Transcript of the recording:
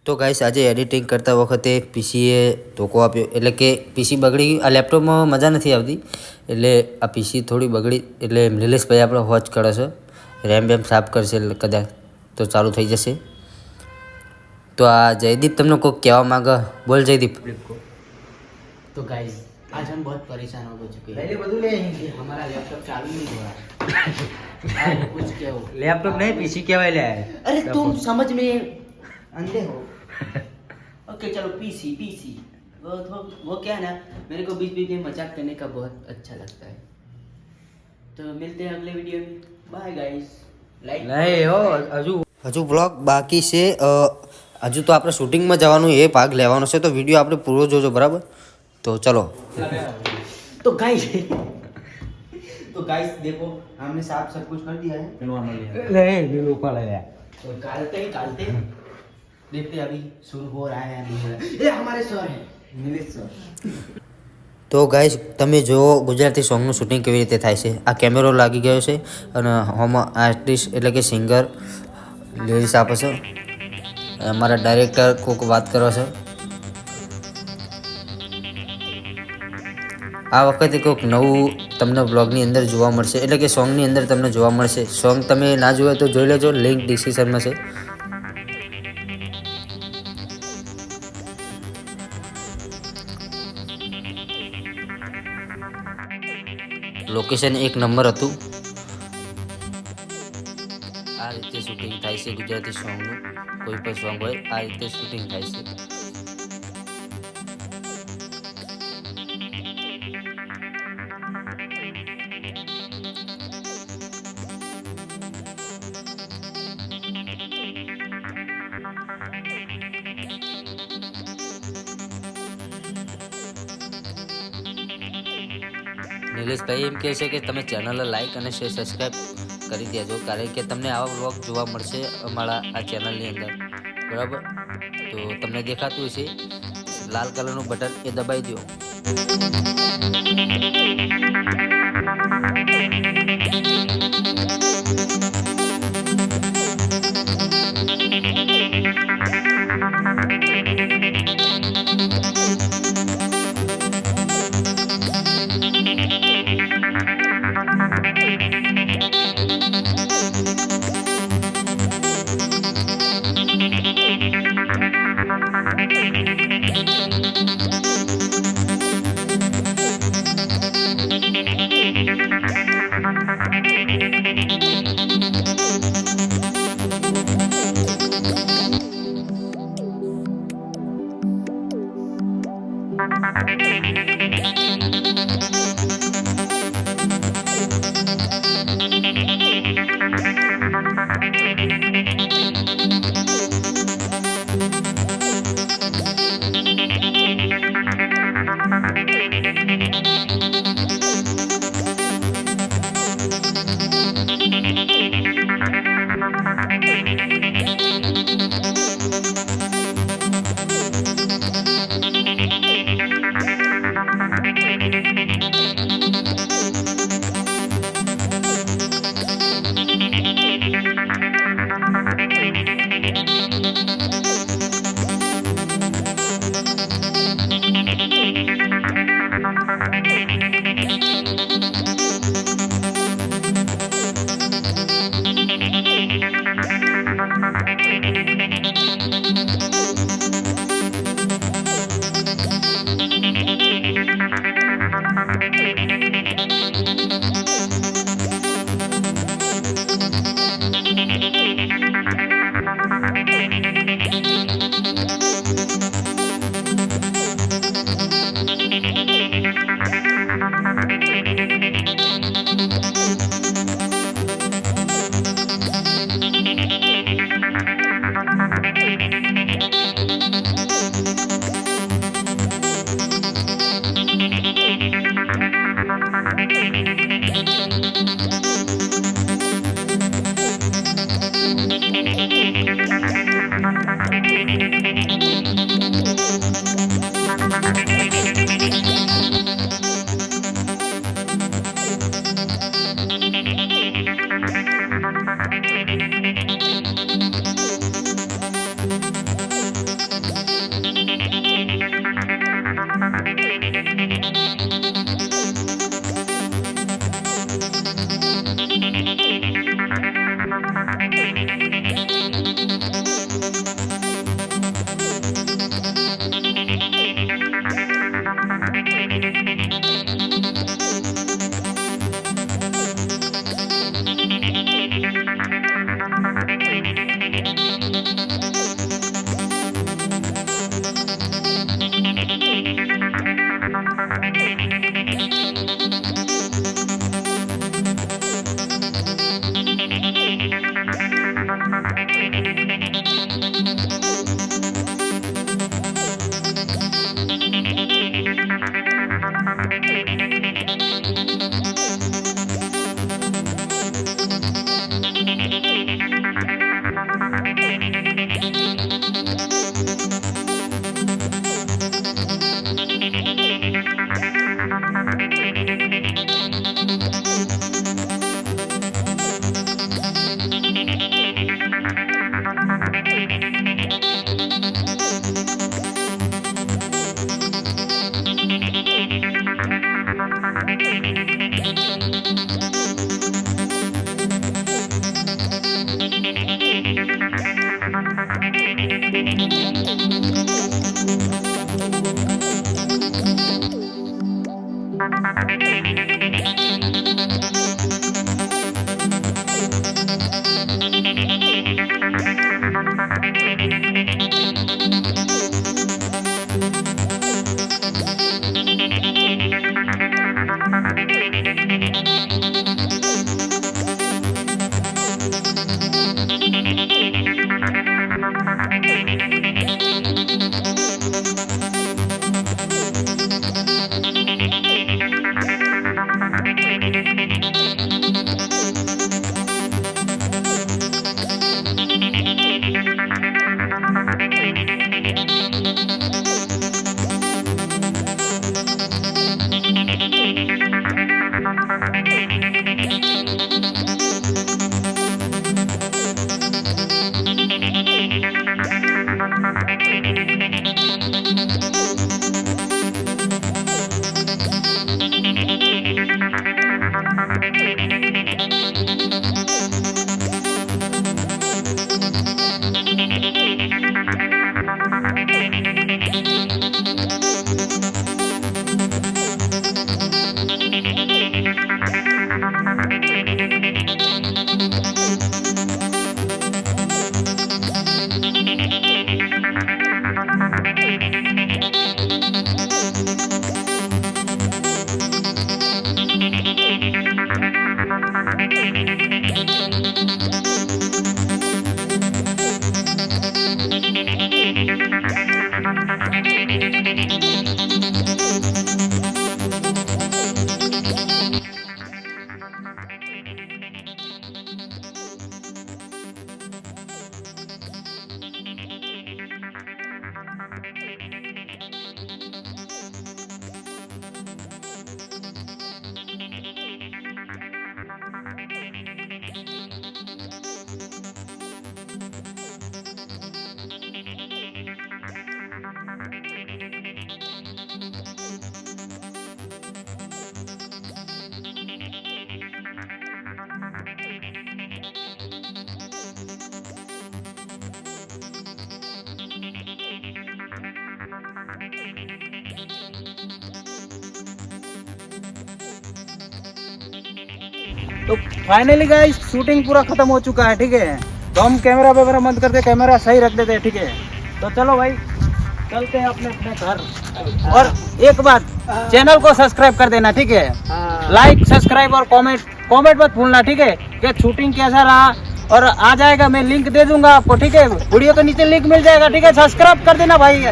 તો ગાઈસ આજે એડિટિંગ કરતા વખતે પીસીએ ધોકો આપ્યો, એટલે કે પીસી બગડી ગયું. આ લેપટોપમાં મજા નથી આવતી, એટલે આ પીસી થોડી બગડી, એટલે નિલેશભાઈ આપણે વોચ કરે છે, રેમ બેમ સાફ કરશે કદાચ તો ચાલુ થઈ જશે. તો આ जयदीप તમને કોઈ કહેવા માંગે, બોલ जयदीप. तो गाइस आज हम बहुत परेशान हो चुके हैं। पहले बदल ले कि हमारा लैपटॉप चालू नहीं हो रहा है। कुछ क्या हो, लैपटॉप नहीं पीसी क्या ले आए. अरे तुम समझ में अंधे हो। ओके चलो पीसी पीसी वो क्या है ना, मेरे को बीच बीच में मजाक करने का बहुत अच्छा लगता है. तो मिलते हैं अगले वीडियो में. Bye guys. लाइक नहीं हो હજુ બ્લોગ બાકી છે. હજુ તો આપણે શૂટિંગમાં જવાનું, એ ભાગ લેવાનો છે, તો વિડીયો આપણે પૂરો જોજો, બરાબર? तो चलो. तो गाइस देखो हमने साफ सब कुछ कर दिया है. तो कालते देखते अभी शुरू हो रहा है नहीं हो रहा है. ये हमारे सर हैं नीलेश सर. તો ગાઈસ તમે જો ગુજરાતી સોંગનું શૂટિંગ કેવી રીતે થાય છે. આ કેમેરો લાગી ગયો છે અને હોમ આર્ટિસ્ટ એટલે કે સિંગર લિરિક્સ આપે છે. અમારા ડાયરેક્ટર કોક વાત કરો છે. આ વખતે કોઈક નવું તમને બ્લોગની અંદર જોવા મળશે, એટલે કે સોંગની અંદર તમને જોવા મળશે. સોંગ તમે ના જોયો તો જોઈ લેજો, લિંક ડિસ્ક્રિપ્શનમાં છે. લોકેશન એક નંબર હતું. આ રીતે શૂટિંગ થાય છે ગુજરાતી સોંગનું. કોઈ પણ સોંગ હોય આ રીતે શૂટિંગ થાય છે. નિલેશભાઈ એમ કહે છે કે તમે ચેનલ લાઈક અને શેર સબસ્ક્રાઈબ કરી દેજો, કારણ કે તમને આવા વ્લોગ જોવા મળશે અમારા આ ચેનલની અંદર, બરાબર? તો તમને દેખાતું છે લાલ કલરનું બટન, એ દબાઈ દો. तो फाइनली गाइस शूटिंग पूरा खत्म हो चुका है, ठीक है। तो हम कैमरा वगैरह बंद करते, कैमरा सही रख देते हैं, ठीक है। तो चलो भाई चलते हैं अपने अपने घर। और एक बात, चैनल को सब्सक्राइब कर देना, ठीक है। लाइक, सब्सक्राइब और कमेंट मत भूलना, ठीक है। कि शूटिंग कैसा रहा, और आ जाएगा, मैं लिंक दे दूंगा आपको, ठीक है। वीडियो के नीचे लिंक मिल जाएगा, ठीक है। सब्सक्राइब कर देना भाई।